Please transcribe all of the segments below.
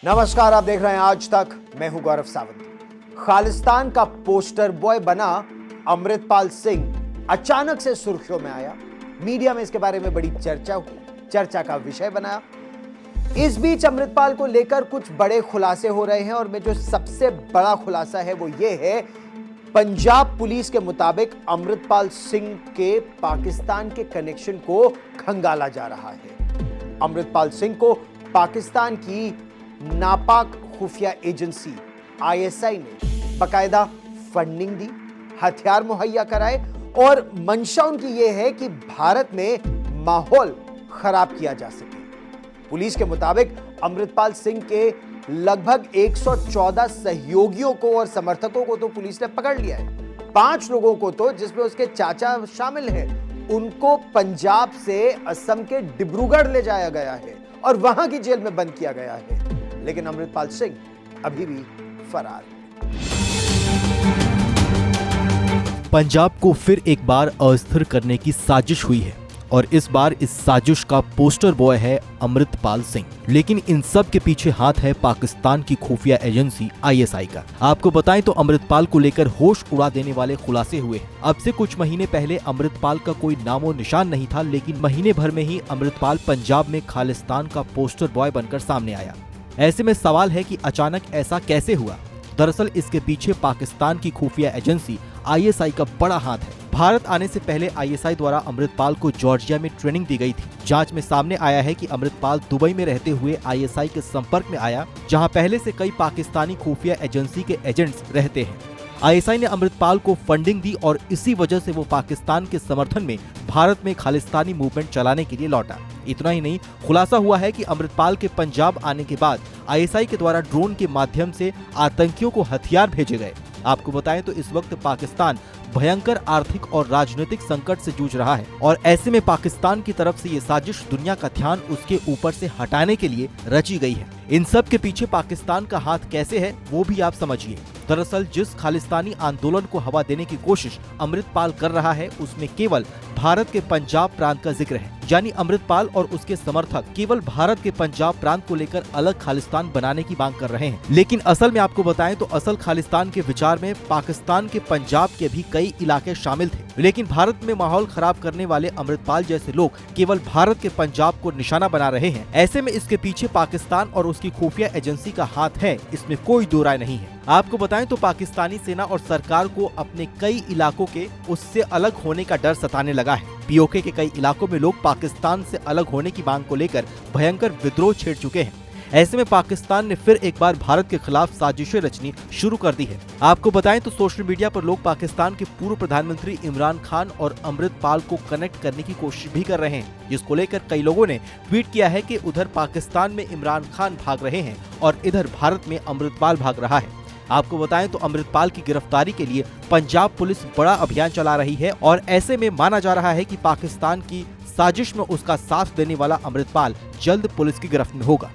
नमस्कार, आप देख रहे हैं आज तक। मैं हूं गौरव सावंत। खालिस्तान का पोस्टर बॉय बना अमृतपाल सिंह अचानक से सुर्खियों में आया। मीडिया में इसके बारे में बड़ी चर्चा हुई, चर्चा का विषय बना। इस बीच अमृतपाल को लेकर कुछ बड़े खुलासे हो रहे हैं और में जो सबसे बड़ा खुलासा है वो ये है, पंजाब पुलिस के मुताबिक अमृतपाल सिंह के पाकिस्तान के कनेक्शन को खंगाला जा रहा है। अमृतपाल सिंह को पाकिस्तान की नापाक खुफिया एजेंसी आईएसआई ने बकायदा फंडिंग दी, हथियार मुहैया कराए और मंशा उनकी यह है कि भारत में माहौल खराब किया जा सके। पुलिस के मुताबिक अमृतपाल सिंह के लगभग 114 सहयोगियों को और समर्थकों को तो पुलिस ने पकड़ लिया है। 5 लोगों को तो, जिसमें उसके चाचा शामिल हैं, उनको पंजाब से असम के डिब्रूगढ़ ले जाया गया है और वहां की जेल में बंद किया गया है। लेकिन अमृतपाल सिंह अभी भी फरार है। पंजाब को फिर एक बार अस्थिर करने की साजिश हुई है और इस बार इस साजिश का पोस्टर बॉय है अमृतपाल सिंह। लेकिन इन सब के पीछे हाथ है पाकिस्तान की खुफिया एजेंसी आईएसआई का। आपको बताएं तो अमृतपाल को लेकर होश उड़ा देने वाले खुलासे हुए हैं। अब से कुछ महीने पहले अमृतपाल का कोई नामो निशान नहीं था, लेकिन महीने भर में ही अमृतपाल पंजाब में खालिस्तान का पोस्टर बॉय बनकर सामने आया। ऐसे में सवाल है कि अचानक ऐसा कैसे हुआ। दरअसल इसके पीछे पाकिस्तान की खुफिया एजेंसी आईएसआई का बड़ा हाथ है। भारत आने से पहले आईएसआई द्वारा अमृतपाल को जॉर्जिया में ट्रेनिंग दी गई थी। जांच में सामने आया है कि अमृतपाल दुबई में रहते हुए आईएसआई के संपर्क में आया, जहां पहले से कई पाकिस्तानी खुफिया एजेंसी के एजेंट्स रहते हैं। आईएसआई ने अमृतपाल को फंडिंग दी और इसी वजह से वो पाकिस्तान के समर्थन में भारत में खालिस्तानी मूवमेंट चलाने के लिए लौटा। इतना ही नहीं, खुलासा हुआ है कि अमृतपाल के पंजाब आने के बाद आईएसआई के द्वारा ड्रोन के माध्यम से आतंकियों को हथियार भेजे गए। आपको बताएं तो इस वक्त पाकिस्तान भयंकर आर्थिक और राजनीतिक संकट से जूझ रहा है और ऐसे में पाकिस्तान की तरफ से ये साजिश दुनिया का ध्यान उसके ऊपर से हटाने के लिए रची गई है। इन सब के पीछे पाकिस्तान का हाथ कैसे है वो भी आप समझिए। दरअसल जिस खालिस्तानी आंदोलन को हवा देने की कोशिश अमृतपाल कर रहा है, उसमें केवल भारत के पंजाब प्रांत का जिक्र है। यानी अमृतपाल और उसके समर्थक केवल भारत के पंजाब प्रांत को लेकर अलग खालिस्तान बनाने की मांग कर रहे हैं। लेकिन असल में आपको बताएं तो असल खालिस्तान के विचार में पाकिस्तान के पंजाब के भी कई इलाके शामिल थे। लेकिन भारत में माहौल खराब करने वाले अमृतपाल जैसे लोग केवल भारत के पंजाब को निशाना बना रहे हैं। ऐसे में इसके पीछे पाकिस्तान और उसकी खुफिया एजेंसी का हाथ है, इसमें कोई दो राय नहीं है। आपको बताएं तो पाकिस्तानी सेना और सरकार को अपने कई इलाकों के उससे अलग होने का डर सताने लगा है। पीओके के कई इलाकों में लोग पाकिस्तान से अलग होने की मांग को लेकर भयंकर विद्रोह छेड़ चुके हैं। ऐसे में पाकिस्तान ने फिर एक बार भारत के खिलाफ साजिशें रचनी शुरू कर दी है। आपको बताएं तो सोशल मीडिया पर लोग पाकिस्तान के पूर्व प्रधानमंत्री इमरान खान और अमृतपाल को कनेक्ट करने की कोशिश भी कर रहे हैं, जिसको लेकर कई लोगों ने ट्वीट किया है कि उधर पाकिस्तान में इमरान खान भाग रहे हैं और इधर भारत में अमृतपाल भाग रहा है। आपको बताएं तो अमृतपाल की गिरफ्तारी के लिए पंजाब पुलिस बड़ा अभियान चला रही है और ऐसे में माना जा रहा है कि पाकिस्तान की साजिश में उसका साथ देने वाला अमृतपाल जल्द पुलिस की गिरफ्त में होगा।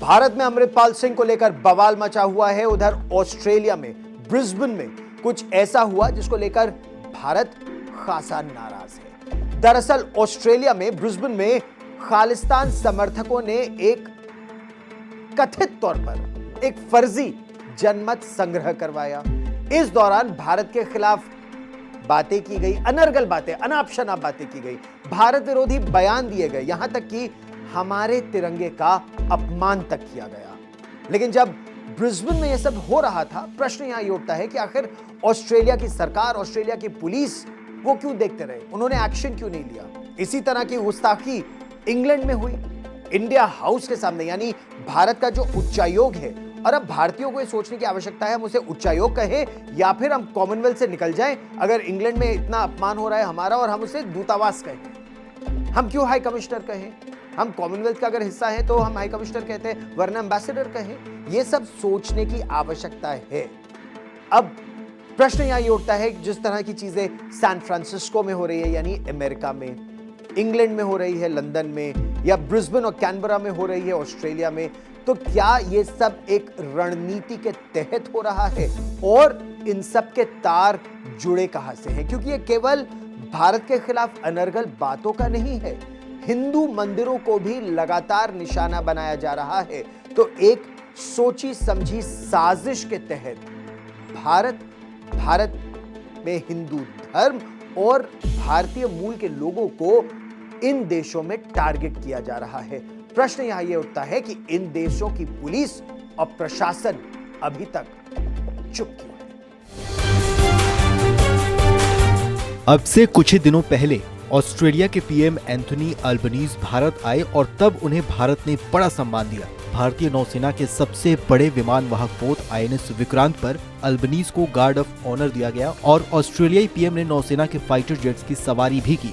भारत में अमृतपाल सिंह को लेकर बवाल मचा हुआ है। उधर ऑस्ट्रेलिया में ब्रिस्बेन में कुछ ऐसा हुआ जिसको लेकर भारत खासा नाराज है। दरअसल ऑस्ट्रेलिया में ब्रिस्बेन में खालिस्तान समर्थकों ने एक कथित तौर पर एक फर्जी जनमत संग्रह करवाया। इस दौरान भारत के खिलाफ बातें की गई, अनर्गल बातें, अनाप शनाप बातें की गई, भारत विरोधी बयान दिए गए, यहां तक कि हमारे तिरंगे का अपमान तक किया गया। लेकिन जब ब्रिस्बेन में यह सब हो रहा था, प्रश्न यहां ये उठता है कि आखिर ऑस्ट्रेलिया की सरकार, ऑस्ट्रेलिया की पुलिस वो क्यों देखते रहे, उन्होंने एक्शन क्यों नहीं लिया। इसी तरह की गुस्ताखी इंग्लैंड में हुई, इंडिया हाउस के सामने, यानी भारत का जो उच्चायोग है। और अब भारतीयों को ये सोचने की आवश्यकता है, हम उसे उच्चायोग कहें या फिर हम कॉमनवेल्थ से निकल जाएं। अगर इंग्लैंड में इतना अपमान हो रहा है हमारा और हम उसे दूतावास कहें, हम क्यों हाई कमिश्नर कहें। हम कॉमनवेल्थ का अगर हिस्सा है तो हम हाई कमिश्नर कहते हैं, वरना एम्बेसडर कहें। ये सब सोचने की आवश्यकता है। अब प्रश्न यहां ये उठता है, जिस तरह की चीजें सैन फ्रांसिस्को में हो रही है, यानी अमेरिका में, इंग्लैंड में हो रही है, लंदन में, या ब्रिस्बेन और कैनबरा में हो रही है ऑस्ट्रेलिया में, तो क्या ये सब एक रणनीति के तहत हो रहा है और इन सब के तार जुड़े कहां से हैं? क्योंकि ये केवल भारत के खिलाफ अनर्गल बातों का नहीं है, हिंदू मंदिरों को भी लगातार निशाना बनाया जा रहा है। तो एक सोची समझी साजिश के तहत भारत में हिंदू धर्म और भारतीय मूल के लोगों को इन देशों में टारगेट किया जा रहा है। प्रश्न यहां यह उठता है कि इन देशों की पुलिस और प्रशासन अभी तक चुप क्यों है? अब से कुछ ही दिनों पहले ऑस्ट्रेलिया के पीएम एंथोनी अल्बनीज भारत आए और तब उन्हें भारत ने बड़ा सम्मान दिया। भारतीय नौसेना के सबसे बड़े विमान वाहक पोत आईएनएस विक्रांत पर अल्बनीज को गार्ड ऑफ ऑनर दिया गया और ऑस्ट्रेलियाई पीएम ने नौसेना के फाइटर जेट्स की सवारी भी की।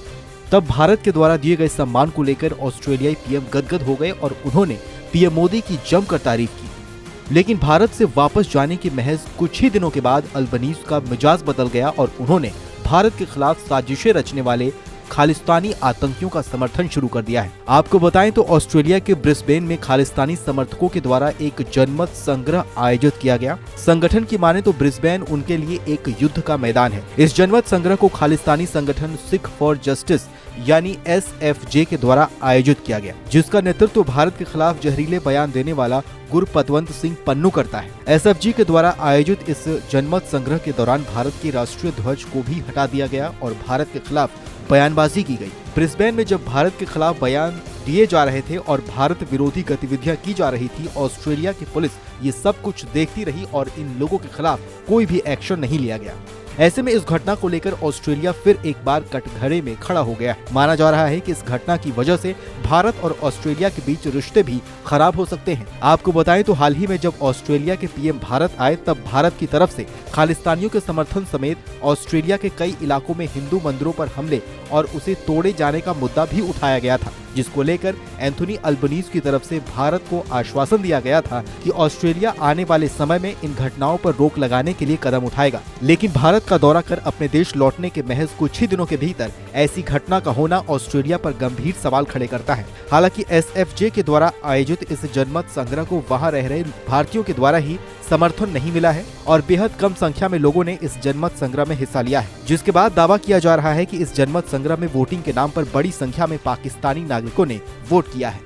तब भारत के द्वारा दिए गए सम्मान को लेकर ऑस्ट्रेलियाई पीएम गदगद हो गए और उन्होंने पीएम मोदी की जमकर तारीफ की। लेकिन भारत से वापस जाने के महज कुछ ही दिनों के बाद अल्बनीज का मिजाज बदल गया और उन्होंने भारत के खिलाफ साजिशें रचने वाले खालिस्तानी आतंकियों का समर्थन शुरू कर दिया है। आपको बताएं तो ऑस्ट्रेलिया के ब्रिस्बेन में खालिस्तानी समर्थकों के द्वारा एक जनमत संग्रह आयोजित किया गया। संगठन की माने तो ब्रिस्बेन उनके लिए एक युद्ध का मैदान है। इस जनमत संग्रह को खालिस्तानी संगठन सिख फॉर जस्टिस यानी SFJ के द्वारा आयोजित किया गया, जिसका नेतृत्व भारत के खिलाफ जहरीले बयान देने वाला गुरपतवंत सिंह पन्नू करता है। SFJ के द्वारा आयोजित इस जनमत संग्रह के दौरान भारत के राष्ट्रीय ध्वज को भी हटा दिया गया और भारत के खिलाफ बयानबाजी की गई। ब्रिस्बेन में जब भारत के खिलाफ बयान दिए जा रहे थे और भारत विरोधी गतिविधियां की जा रही थी, ऑस्ट्रेलिया की पुलिस ये सब कुछ देखती रही और इन लोगों के खिलाफ कोई भी एक्शन नहीं लिया गया। ऐसे में इस घटना को लेकर ऑस्ट्रेलिया फिर एक बार कटघरे में खड़ा हो गया। माना जा रहा है कि इस घटना की वजह से भारत और ऑस्ट्रेलिया के बीच रिश्ते भी खराब हो सकते हैं। आपको बताएं तो हाल ही में जब ऑस्ट्रेलिया के पीएम भारत आए तब भारत की तरफ से खालिस्तानियों के समर्थन समेत ऑस्ट्रेलिया के कई इलाकों में हिंदू मंदिरों पर हमले और उसे तोड़े जाने का मुद्दा भी उठाया गया था, जिसको लेकर एंथोनी अल्बनीज की तरफ से भारत को आश्वासन दिया गया था कि ऑस्ट्रेलिया आने वाले समय में इन घटनाओं पर रोक लगाने के लिए कदम उठाएगा। लेकिन भारत का दौरा कर अपने देश लौटने के महज कुछ ही दिनों के भीतर ऐसी घटना का होना ऑस्ट्रेलिया पर गंभीर सवाल खड़े करता है। हालांकि SFJ के द्वारा आयोजित इस जनमत संग्रह को वहां रह रहे भारतीयों के द्वारा ही समर्थन नहीं मिला है और बेहद कम संख्या में लोगों ने इस जनमत संग्रह में हिस्सा लिया है, जिसके बाद दावा किया जा रहा है कि इस जनमत संग्रह में वोटिंग के नाम पर बड़ी संख्या में पाकिस्तानी नागरिकों ने वोट किया है।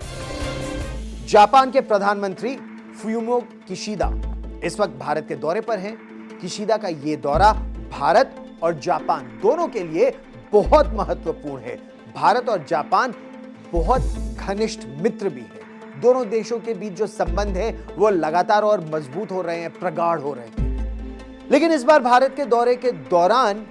जापान के प्रधानमंत्री फुमियो किशिदा इस वक्त भारत के दौरे पर हैं। किशिदा का ये दौरा भारत और जापान दोनों के लिए बहुत महत्वपूर्ण है। भारत और जापान बहुत घनिष्ठ मित्र भी हैं। दोनों देशों के बीच जो संबंध है वो लगातार और मजबूत हो रहे हैं, प्रगाढ़ हो रहे हैं। लेकिन इस बार भारत के दौरे के दौरान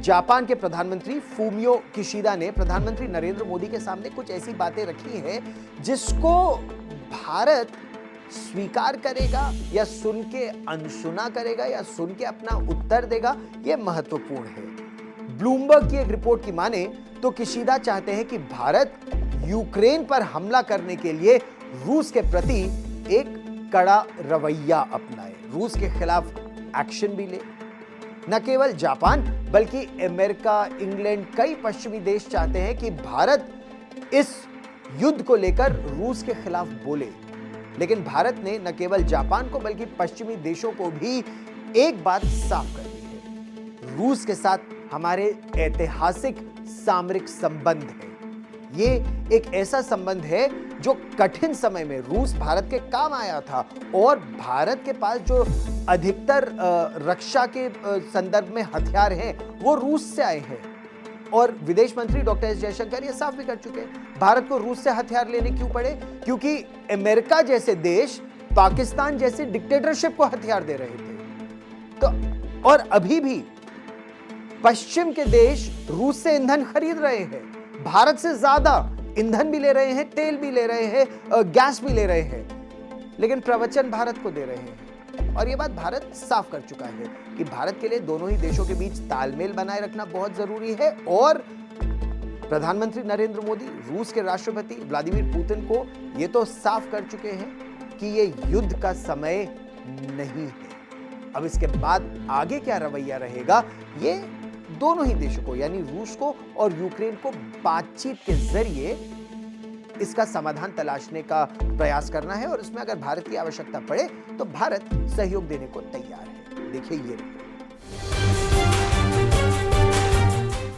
जापान के प्रधानमंत्री फुमियो किशिदा ने प्रधानमंत्री नरेंद्र मोदी के सामने कुछ ऐसी बातें रखी हैं जिसको भारत स्वीकार करेगा या सुन के अनसुना करेगा या सुन के अपना उत्तर देगा, यह महत्वपूर्ण है। ब्लूमबर्ग की एक रिपोर्ट की माने तो किशिदा चाहते हैं कि भारत यूक्रेन पर हमला करने के लिए रूस के प्रति एक कड़ा रवैया अपनाए, रूस के खिलाफ एक्शन भी ले। न केवल जापान बल्कि अमेरिका, इंग्लैंड, कई पश्चिमी देश चाहते हैं कि भारत इस युद्ध को लेकर रूस के खिलाफ बोले। लेकिन भारत ने न केवल जापान को बल्कि पश्चिमी देशों को भी एक बात साफ कर दी है, रूस के साथ हमारे ऐतिहासिक सामरिक संबंध है। ये एक ऐसा संबंध है जो कठिन समय में रूस भारत के काम आया था और भारत के पास जो अधिकतर रक्षा के संदर्भ में हथियार हैं वो रूस से आए हैं। और विदेश मंत्री डॉक्टर एस जयशंकर ये साफ भी कर चुके हैं, भारत को रूस से हथियार लेने क्यों पड़े? क्योंकि अमेरिका जैसे देश पाकिस्तान जैसे डिक्टेटरशिप को हथियार दे रहे थे। तो और अभी भी पश्चिम के देश रूस से ईंधन खरीद रहे हैं, भारत से ज्यादा ईंधन भी ले रहे हैं, तेल भी ले रहे हैं, गैस भी ले रहे हैं, लेकिन प्रवचन भारत को दे रहे हैं। और यह बात भारत साफ कर चुका है कि भारत के लिए दोनों ही देशों के बीच तालमेल बनाए रखना बहुत जरूरी है। और प्रधानमंत्री नरेंद्र मोदी रूस के राष्ट्रपति व्लादिमीर पुतिन को यह तो साफ कर चुके हैं कि यह युद्ध का समय नहीं है। अब इसके बाद आगे क्या रवैया रहेगा, ये दोनों ही देशों को यानी रूस को और यूक्रेन को बातचीत के जरिए इसका समाधान तलाशने का प्रयास करना है। और इसमें अगर भारत की आवश्यकता पड़े तो भारत सहयोग देने को तैयार है। देखिए ये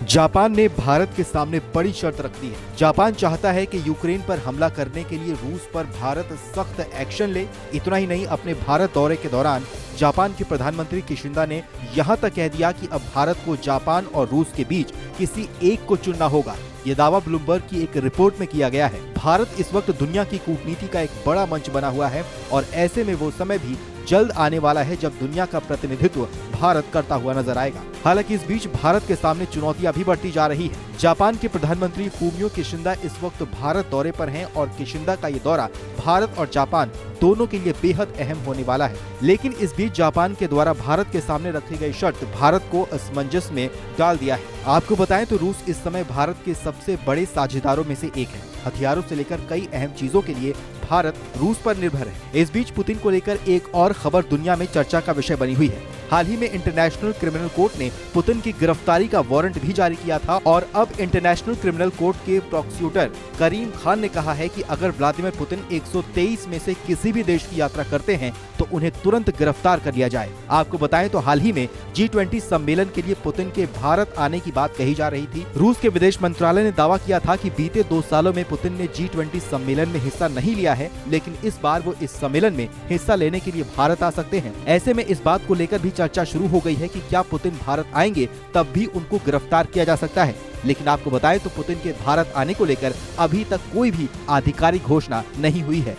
जापान ने भारत के सामने बड़ी शर्त रख दी है। जापान चाहता है कि यूक्रेन पर हमला करने के लिए रूस पर भारत सख्त एक्शन ले। इतना ही नहीं, अपने भारत दौरे के दौरान जापान के प्रधानमंत्री किशिंदा ने यहां तक कह दिया कि अब भारत को जापान और रूस के बीच किसी एक को चुनना होगा। ये दावा ब्लूमबर्ग की एक रिपोर्ट में किया गया है। भारत इस वक्त दुनिया की कूटनीति का एक बड़ा मंच बना हुआ है और ऐसे में वो समय भी जल्द आने वाला है जब दुनिया का प्रतिनिधित्व भारत करता हुआ नजर आएगा। हालांकि इस बीच भारत के सामने चुनौतियां भी बढ़ती जा रही है। जापान के प्रधानमंत्री फूमियो किशिंदा इस वक्त भारत दौरे पर हैं और किशिंदा का ये दौरा भारत और जापान दोनों के लिए बेहद अहम होने वाला है। लेकिन इस बीच जापान के द्वारा भारत के सामने रखी गई शर्त भारत को असमंजस में डाल दिया है। आपको बताएं तो रूस इस समय भारत के सबसे बड़े साझेदारों में से एक है। हथियारों से लेकर कई अहम चीजों के लिए भारत रूस पर निर्भर है। इस बीच पुतिन को लेकर एक और खबर दुनिया में चर्चा का विषय बनी हुई है। हाल ही में इंटरनेशनल क्रिमिनल कोर्ट ने पुतिन की गिरफ्तारी का वारंट भी जारी किया था और अब इंटरनेशनल क्रिमिनल कोर्ट के प्रोसिक्यूटर करीम खान ने कहा है कि अगर व्लादिमीर पुतिन 123 में से किसी भी देश की यात्रा करते हैं तो उन्हें तुरंत गिरफ्तार कर लिया जाए। आपको बताएं तो हाल ही में G20 सम्मेलन के लिए पुतिन के भारत आने की बात कही जा रही थी। रूस के विदेश मंत्रालय ने दावा किया था कि बीते 2 सालों में पुतिन ने G20 सम्मेलन में हिस्सा नहीं लिया है, लेकिन इस बार वो इस सम्मेलन में हिस्सा लेने के लिए भारत आ सकते हैं। ऐसे में इस बात को लेकर भी चर्चा शुरू हो गई है कि क्या पुतिन भारत आएंगे तब भी उनको गिरफ्तार किया जा सकता है। लेकिन आपको बताएं तो पुतिन के भारत आने को लेकर अभी तक कोई भी आधिकारिक घोषणा नहीं हुई है।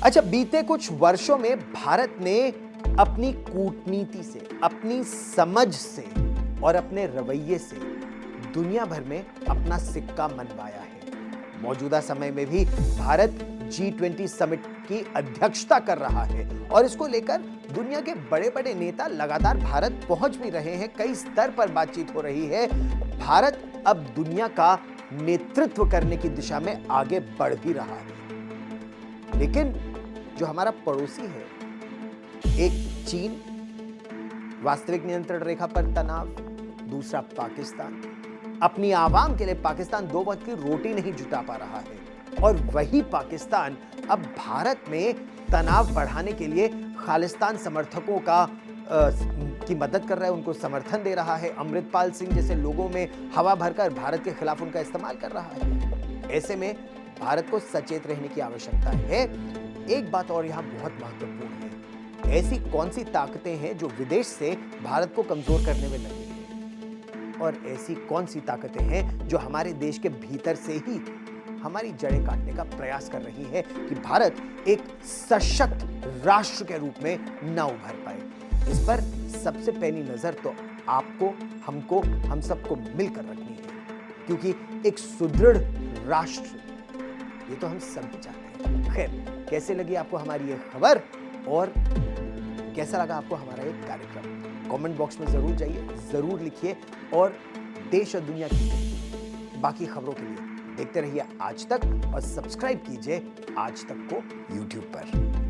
अच्छा, बीते कुछ वर्षों में भारत ने अपनी कूटनीति से, अपनी समझ से और अपने रवैये से दुनिया भर में अपना सिक्का मनवाया है। मौजूदा समय में भी भारत G20 समिट की अध्यक्षता कर रहा है और इसको लेकर दुनिया के बड़े बड़े नेता लगातार भारत पहुंच भी रहे हैं। कई स्तर पर बातचीत हो रही है। भारत अब दुनिया का नेतृत्व करने की दिशा में आगे बढ़ भी रहा है। लेकिन जो हमारा पड़ोसी है, एक चीन, वास्तविक नियंत्रण रेखा पर तनाव, दूसरा पाकिस्तान, अपनी आवाम के लिए पाकिस्तान 2 वक्त की रोटी नहीं जुटा पा रहा है और वही पाकिस्तान अब भारत में तनाव बढ़ाने के लिए खालिस्तान समर्थकों की मदद कर रहा है, उनको समर्थन दे रहा है। अमृतपाल सिंह जैसे लोगों में हवा भरकर भारत के खिलाफ उनका इस्तेमाल कर रहा है। ऐसे में भारत को सचेत रहने की आवश्यकता है। एक बात और यहाँ बहुत महत्वपूर्ण है, ऐसी कौन सी ताकतें हैं जो विदेश से भारत को कमजोर करने में लगी हैं और ऐसी कौन सी ताकतें हैं जो हमारे देश के भीतर से ही हमारी जड़ें काटने का प्रयास कर रही है कि भारत एक सशक्त राष्ट्र के रूप में न उभर पाए। इस पर सबसे पहली नजर तो आपको, हमको, हम सबको मिलकर रखनी है, क्योंकि एक सुदृढ़ राष्ट्र ये तो हम सभी चाहते हैं। खैर, कैसे लगी आपको हमारी ये खबर और कैसा लगा आपको हमारा ये कार्यक्रम? कमेंट बॉक्स में जरूर जाइए, जरूर लिखिए और देश और दुनिया की बाकी खबरों के लिए देखते रहिए आज तक और सब्सक्राइब कीजिए आज तक को YouTube पर।